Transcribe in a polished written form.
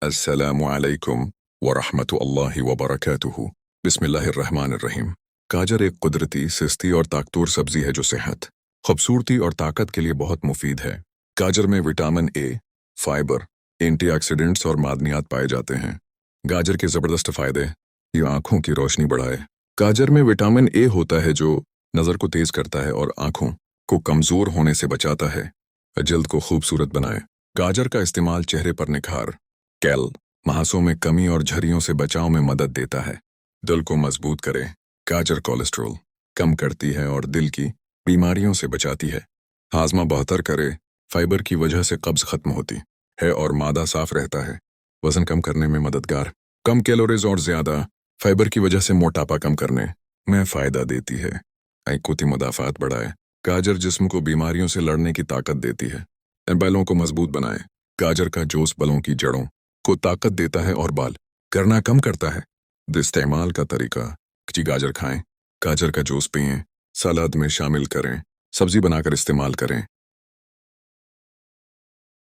السلام علیکم ورحمۃ اللہ وبرکاتہ۔ بسم اللہ الرحمن الرحیم۔ گاجر ایک قدرتی، سستی اور طاقتور سبزی ہے جو صحت، خوبصورتی اور طاقت کے لیے بہت مفید ہے۔ گاجر میں vitamin A, fibre, antioxidants اور معدنیات پائے جاتے ہیں۔ گاجر کے زبردست فائدے: یہ آنکھوں کی روشنی بڑھائے۔ گاجر میں وٹامن اے ہوتا ہے جو نظر کو تیز کرتا ہے اور آنکھوں کو کمزور ہونے سے بچاتا ہے۔ جلد کو خوبصورت بنائے۔ گاجر کا استعمال چہرے پر نکھار، کیل، مہاسوں میں کمی اور جھریوں سے بچاؤ میں مدد دیتا ہے۔ دل کو مضبوط کرے۔ گاجر کولیسٹرول کم کرتی ہے اور دل کی بیماریوں سے بچاتی ہے۔ ہاضمہ بہتر کرے۔ فائبر کی وجہ سے قبض ختم ہوتی ہے اور معدہ صاف رہتا ہے۔ وزن کم کرنے میں مددگار۔ کم کیلوریز اور زیادہ فائبر کی وجہ سے موٹاپا کم کرنے میں فائدہ دیتی ہے۔ قوتی مدافعت بڑھائے۔ گاجر جسم کو بیماریوں سے لڑنے کی طاقت دیتی ہے۔ بالوں کو مضبوط بنائے۔ گاجر کا جوس بالوں کی جڑوں کو طاقت دیتا ہے اور بال کرنا کم کرتا ہے۔ استعمال کا طریقہ: گاجر کھائیں، گاجر کا جوس پئیں، سلاد میں شامل کریں، سبزی بنا کر استعمال کریں۔